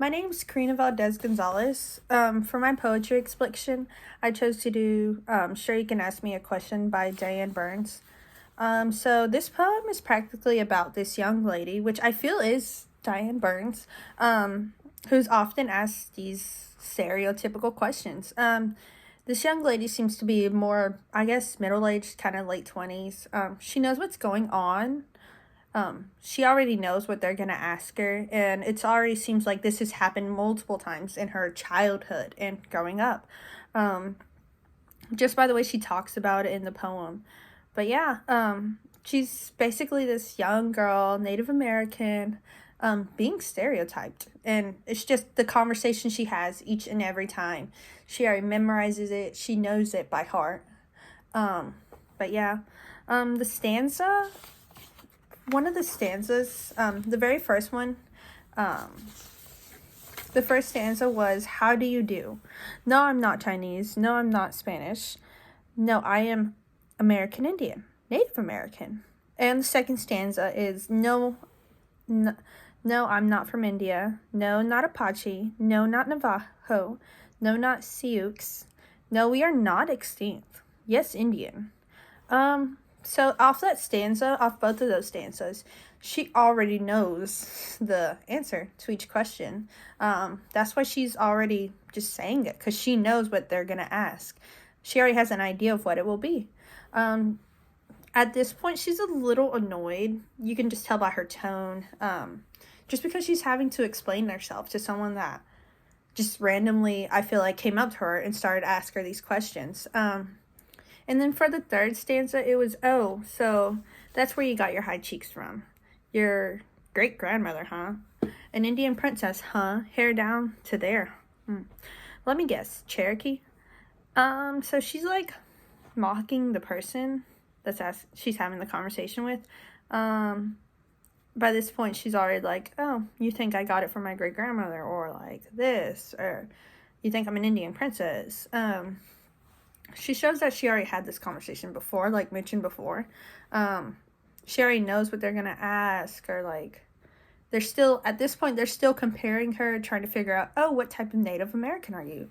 My name's Karina Valdez-Gonzalez. For my poetry explication, I chose to do Sure You Can Ask Me a Question by Diane Burns. So this poem is practically about this young lady, which I feel is Diane Burns, who's often asked these stereotypical questions. This young lady seems to be more, I guess, middle-aged, kind of late 20s. She knows what's going on. She already knows what they're gonna ask her, and it's already seems like this has happened multiple times in her childhood and growing up. Um, just by the way she talks about it in the poem. But yeah, she's basically this young girl, Native American, being stereotyped. And it's just the conversation she has each and every time. She already memorizes it, she knows it by heart. But yeah, the stanza, one of the stanzas, the very first one, the first stanza was, "How do you do? No, I'm not Chinese. No, I'm not Spanish. No, I am American Indian, Native American." And the second stanza is, no, I'm not from India. No, not Apache. No, not Navajo. No, not Sioux. No, we are not extinct. Yes, Indian. So off both of those stanzas, she already knows the answer to each question. That's why she's already just saying it, because she knows what they're gonna ask. She already has an idea of what it will be. At this point, she's a little annoyed. You can just tell by her tone. Just because she's having to explain herself to someone that just randomly, I feel like, came up to her and started to ask her these questions. And then for the third stanza, it was, "Oh, so that's where you got your high cheeks from. Your great-grandmother, huh? An Indian princess, huh? Hair down to there. Let me guess, Cherokee?" So she's, like, mocking the person she's having the conversation with. By this point, she's already like, "Oh, you think I got it from my great-grandmother," or, like, this, or, "You think I'm an Indian princess?" She shows that she already had this conversation before, like mentioned before. She already knows what they're gonna ask, or like, at this point, they're still comparing her, trying to figure out, oh, what type of Native American are you?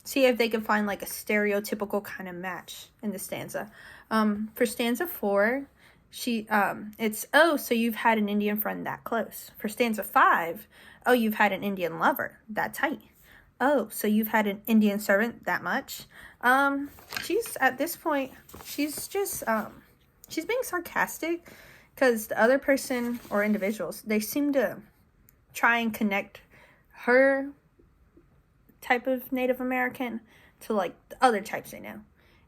See if they can find like a stereotypical kind of match in the stanza. For stanza 4, it's, "Oh, so you've had an Indian friend that close." For stanza 5, "Oh, you've had an Indian lover that tight." "Oh, so you've had an Indian servant that much?" She's, at this point, she's just, she's being sarcastic, because the other person or individuals, they seem to try and connect her type of Native American to, like, the other types they know.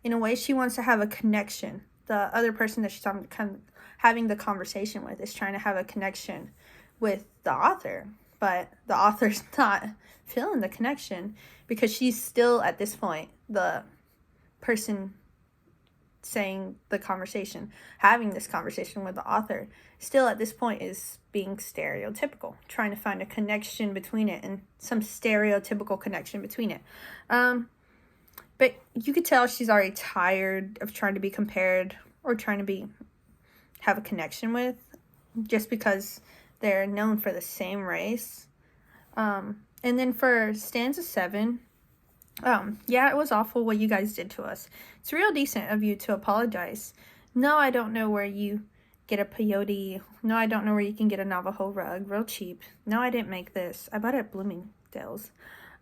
In a way, she wants to have a connection. The other person that she's having the conversation with is trying to have a connection with the author, but the author's not feeling the connection, because she's still, at this point, the person saying the conversation, having this conversation with the author, still at this point is being stereotypical, trying to find a connection between it, and some stereotypical connection between it. But you could tell she's already tired of trying to be compared, or trying to have a connection with, just because they're known for the same race. And then for stanza 7, "Yeah, it was awful what you guys did to us. It's real decent of you to apologize. No, I don't know where you get a peyote. No, I don't know where you can get a Navajo rug real cheap. No, I didn't make this. I bought it at Bloomingdale's."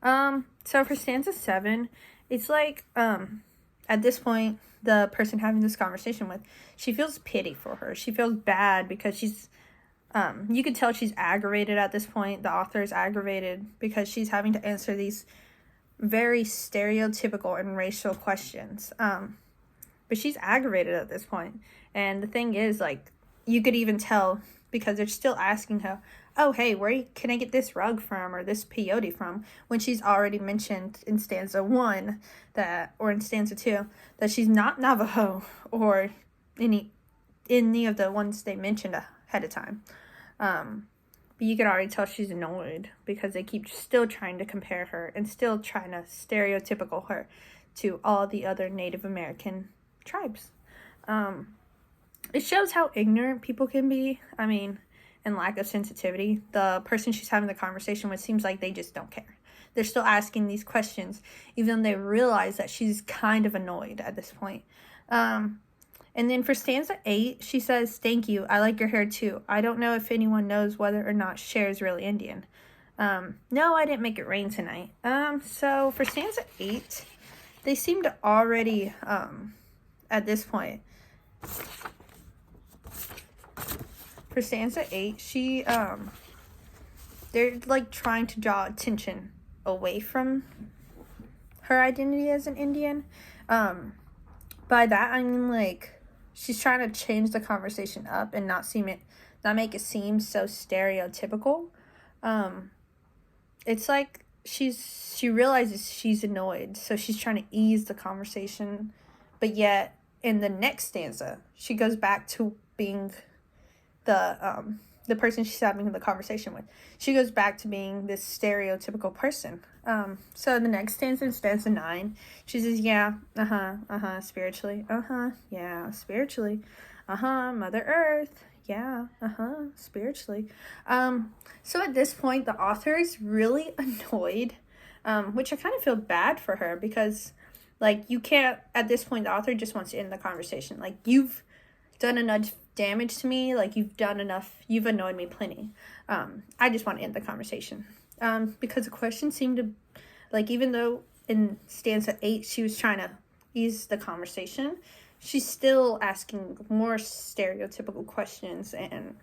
So for stanza 7, it's like, at this point, the person having this conversation with, she feels pity for her. She feels bad because she's, you could tell she's aggravated at this point. The author is aggravated because she's having to answer these very stereotypical and racial questions. But she's aggravated at this point. And the thing is, like, you could even tell, because they're still asking her, "Oh, hey, where can I get this rug from, or this peyote from?" when she's already mentioned in stanza 1 or in stanza 2, that she's not Navajo, or any of the ones they mentioned ahead of time. But you can already tell she's annoyed, because they keep still trying to compare her and still trying to stereotypical her to all the other Native American tribes. It shows how ignorant people can be. I mean, and lack of sensitivity. The person she's having the conversation with seems like they just don't care. They're still asking these questions, even though they realize that she's kind of annoyed at this point. And then for stanza 8, she says, "Thank you. I like your hair too. I don't know if anyone knows whether or not Cher is really Indian." No, I didn't make it rain tonight. So for stanza 8, they seem to already, at this point, for stanza 8, they're like trying to draw attention away from her identity as an Indian. By that I mean like she's trying to change the conversation up and not make it seem so stereotypical. It's like she realizes she's annoyed, so she's trying to ease the conversation, but yet in the next stanza she goes back to being the person she's having the conversation with. She goes back to being this stereotypical person. So in the next stanza, stanza 9, she says, "Yeah, spiritually, yeah, spiritually, Mother Earth, yeah, spiritually." So at this point, the author is really annoyed, which I kind of feel bad for her because, like, you can't, at this point, the author just wants to end the conversation. Like, you've done enough damage to me, like, you've annoyed me plenty. I just want to end the conversation. Because the question seemed to, like, even though in stanza 8 she was trying to ease the conversation, she's still asking more stereotypical questions, and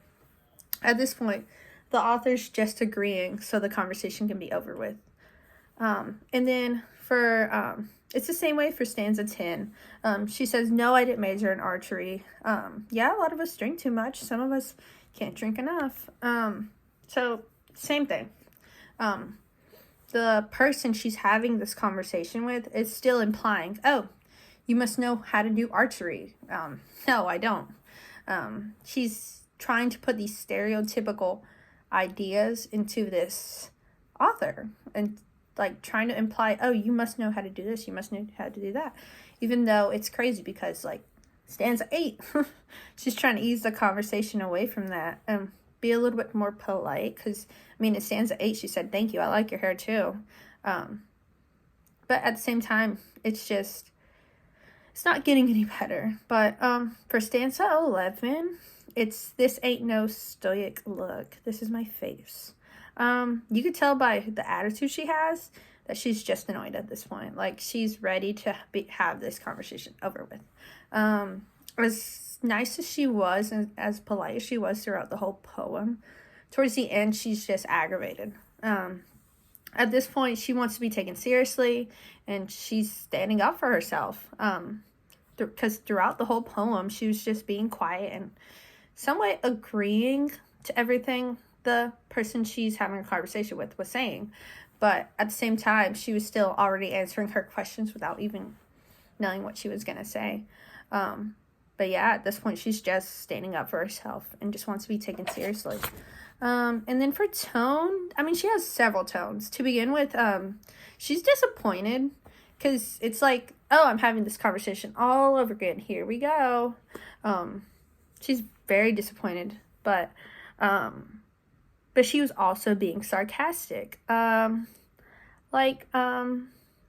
at this point the author's just agreeing so the conversation can be over with. And then for it's the same way for stanza 10. She says, "No, I didn't major in archery." Yeah, a lot of us drink too much. Some of us can't drink enough. So same thing. The person she's having this conversation with is still implying, "Oh, you must know how to do archery." No, I don't. She's trying to put these stereotypical ideas into this author and like trying to imply, "Oh, you must know how to do this, you must know how to do that," even though it's crazy because like stanza 8 she's trying to ease the conversation away from that and be a little bit more polite, because I mean in stanza 8 she said, "Thank you, I like your hair too," but at the same time it's not getting any better. But for stanza 11, it's "This ain't no stoic look, this is my face." You could tell by the attitude she has that she's just annoyed at this point. Like, she's ready to have this conversation over with. As nice as she was and as polite as she was throughout the whole poem, towards the end, she's just aggravated. At this point, she wants to be taken seriously, and she's standing up for herself. Because throughout the whole poem, she was just being quiet and somewhat agreeing to everything the person she's having a conversation with was saying, but at the same time she was still already answering her questions without even knowing what she was gonna say. But yeah, at this point she's just standing up for herself and just wants to be taken seriously. And then for tone, I mean, she has several tones. To begin with, she's disappointed because it's like, "Oh, I'm having this conversation all over again, here we go." She's very disappointed, but she was also being sarcastic. When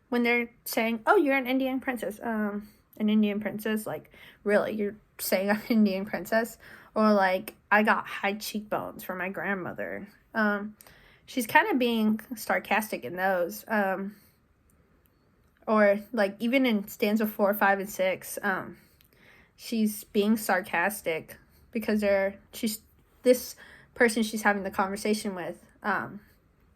they're saying, "Oh, you're an Indian princess." An Indian princess? Like, really? You're saying I'm an Indian princess? Or like, "I got high cheekbones from my grandmother." She's kind of being sarcastic in those. Or like, even in stanza 4, 5, and 6, she's being sarcastic because this person she's having the conversation with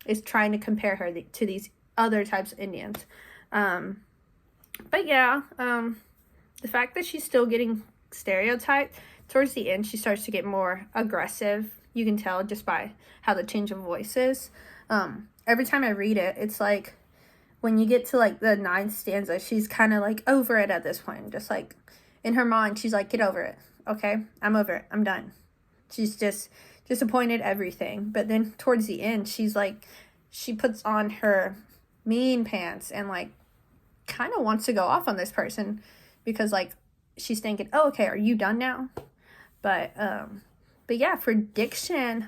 is trying to compare her to these other types of Indians. But yeah, the fact that she's still getting stereotyped, towards the end she starts to get more aggressive. You can tell just by how the change of voice is. Every time I read it, it's like when you get to like the 9th stanza, she's kind of like over it at this point. Just like in her mind, she's like, "Get over it. Okay, I'm over it. I'm done." She's just disappointed everything. But then towards the end, she's like, she puts on her mean pants and like kind of wants to go off on this person because like she's thinking, "Oh, okay, are you done now?" But But yeah, for diction,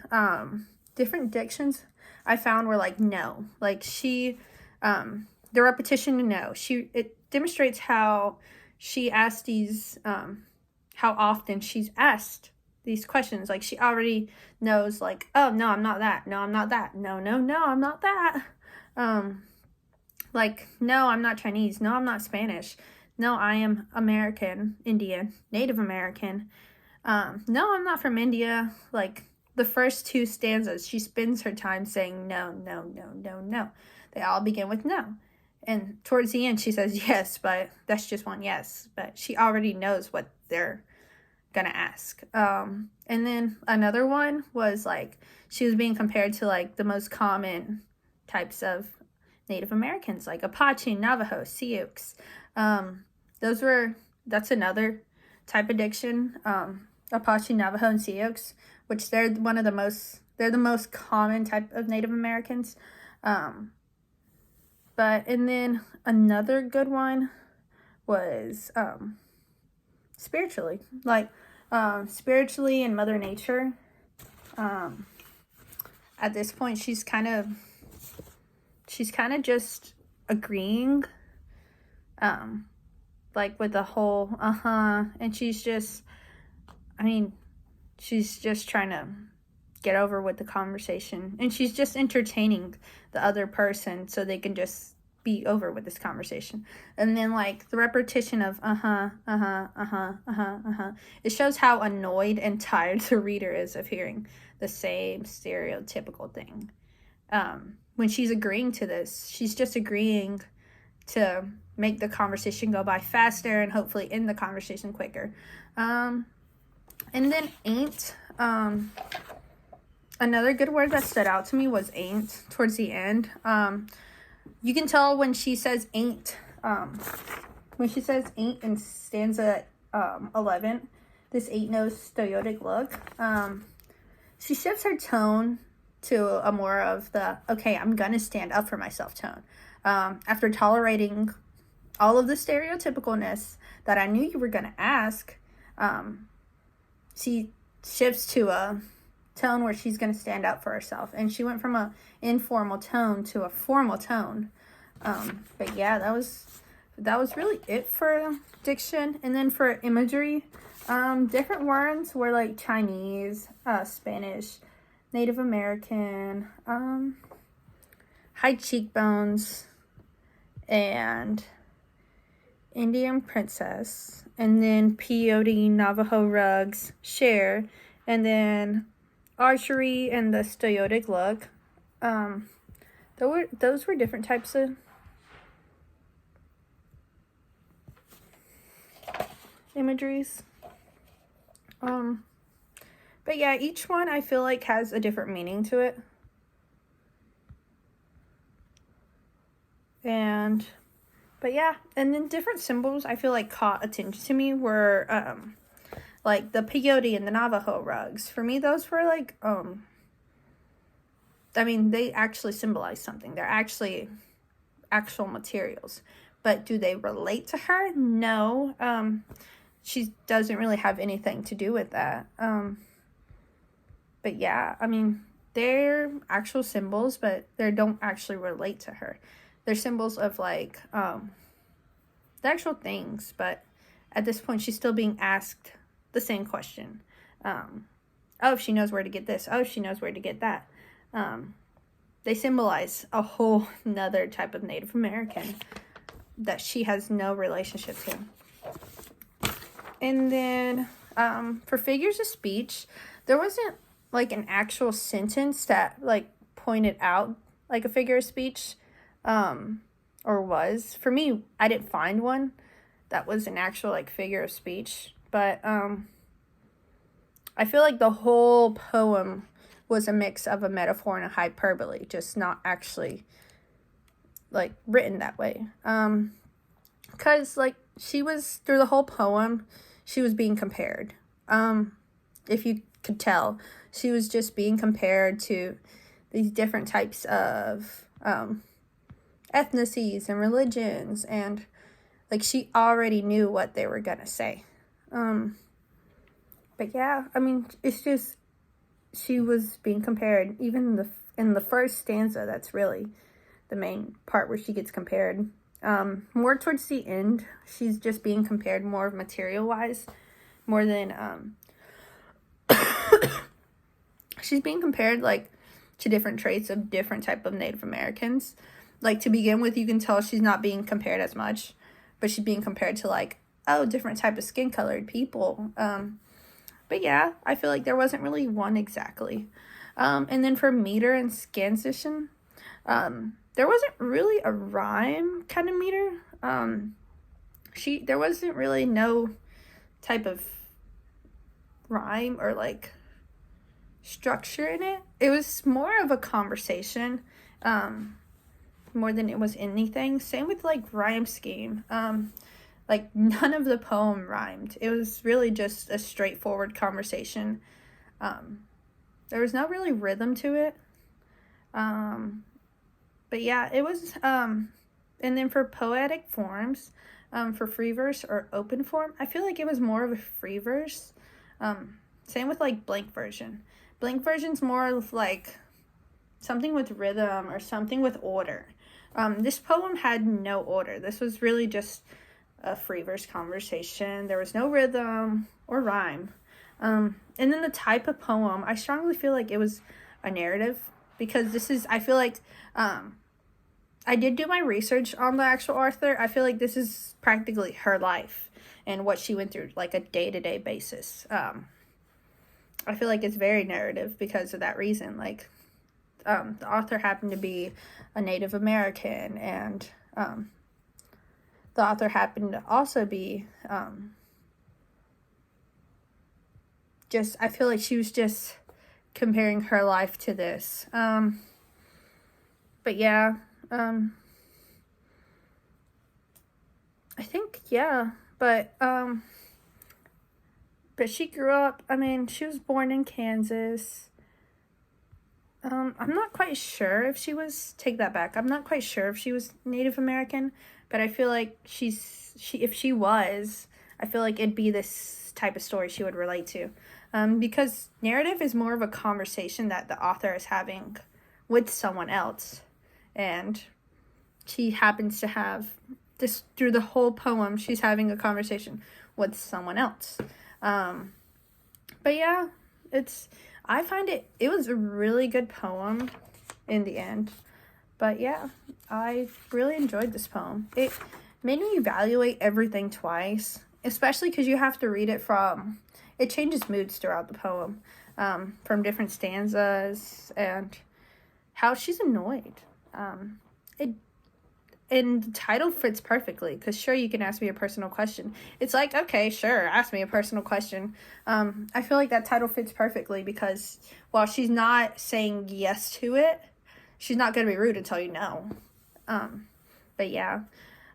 different dictions I found were like no. Like she, the repetition to no. It demonstrates how she asked these, how often she's asked these questions. Like she already knows, like, oh no, I'm not that. No, I'm not that. No, no, no, I'm not that. Like, no, I'm not Chinese. No, I'm not Spanish. No, I am American, Indian, Native American. No, I'm not from India. Like, the first two stanzas, she spends her time saying no, no, no, no, no. They all begin with no. And towards the end, she says yes, but that's just one yes. But she already knows what they're gonna ask. And then another one was like, she was being compared to like the most common types of Native Americans, like Apache, Navajo, Sioux. That's another type of diction. Apache, Navajo, and Sioux, which they're the most common type of Native Americans. And then another good one was spiritually, like spiritually and Mother Nature. At this point, she's kind of just agreeing, like with the whole and she's just trying to get over with the conversation, and she's just entertaining the other person so they can just be over with this conversation. And then like the repetition of it shows how annoyed and tired the reader is of hearing the same stereotypical thing. When she's agreeing to this, she's just agreeing to make the conversation go by faster and hopefully end the conversation quicker. And then ain't. Another good word that stood out to me was ain't towards the end. You can tell when she says ain't. When she says ain't in stanza 11, this ain't no stoic look. She shifts her tone to a more of the, okay, I'm gonna stand up for myself tone. After tolerating all of the stereotypicalness that I knew you were gonna ask, she shifts to a tone where she's gonna stand up for herself. And she went from a informal tone to a formal tone. But yeah, that was really it for diction. And then for imagery, different words were like Chinese, Spanish, Native American, high cheekbones, and Indian princess, and then peyote, Navajo rugs, share, and then archery and the stoic look. Those were different types of imageries. But yeah, each one I feel like has a different meaning to it. But yeah, and then different symbols I feel like caught attention to me were, like the peyote and the Navajo rugs. For me, those were like, they actually symbolize something. They're actually actual materials. But do they relate to her? No. She doesn't really have anything to do with that. But yeah, they're actual symbols, but they don't actually relate to her. They're symbols of like, the actual things, but at this point, she's still being asked the same question. If she knows where to get this. If she knows where to get that. They symbolize a whole nother type of Native American that she has no relationship to. And then, for figures of speech, there wasn't like an actual sentence that like pointed out like a figure of speech, or was. For me, I didn't find one that was an actual like figure of speech, but I feel like the whole poem was a mix of a metaphor and a hyperbole, just not actually like written that way. Because like she was, through the whole poem, she was being compared. If you could tell, she was just being compared to these different types of ethnicities and religions, and like she already knew what they were gonna say. But yeah, it's just she was being compared, even in the first stanza, that's really the main part where she gets compared. More towards the end, she's just being compared more material-wise, more than, she's being compared, like, to different traits of different type of Native Americans. Like, to begin with, you can tell she's not being compared as much, but she's being compared to, like, oh, different type of skin-colored people. But yeah, I feel like there wasn't really one exactly. And then for meter and scansition, there wasn't really a rhyme kind of meter. There wasn't really no type of rhyme or, like, structure in it. It was more of a conversation, more than it was anything. Same with, like, rhyme scheme. Like, none of the poem rhymed. It was really just a straightforward conversation. There was no really rhythm to it. But yeah, it was, and then for poetic forms, for free verse or open form, I feel like it was more of a free verse. Same with, like, blank version. Blank version's more of, like, something with rhythm or something with order. This poem had no order. This was really just a free verse conversation. There was no rhythm or rhyme. And then the type of poem, I strongly feel like it was a narrative, because I feel like, I did do my research on the actual author. I feel like this is practically her life and what she went through, like, a day-to-day basis. I feel like it's very narrative because of that reason. Like, the author happened to be a Native American, and the author happened to also be, I feel like she was just comparing her life to this. But yeah, I think, yeah, but she grew up, she was born in Kansas. I'm not quite sure if she was, take that back, I'm not quite sure if she was Native American, but I feel like if she was, I feel like it'd be this type of story she would relate to. Because narrative is more of a conversation that the author is having with someone else. And she happens to have this, through the whole poem, she's having a conversation with someone else. But yeah, I find it was a really good poem in the end. But yeah, I really enjoyed this poem. It made me evaluate everything twice, especially because you have to read it it changes moods throughout the poem, from different stanzas and how she's annoyed. And the title fits perfectly, because sure, you can ask me a personal question. It's like, okay, sure, ask me a personal question. I feel like that title fits perfectly because while she's not saying yes to it, she's not going to be rude and tell you no. But yeah,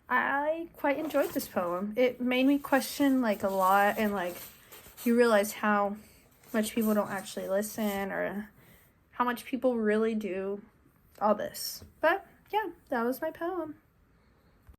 I quite enjoyed this poem. It made me question, like, a lot, and, like, you realize how much people don't actually listen, or how much people really do all this. But yeah, that was my poem.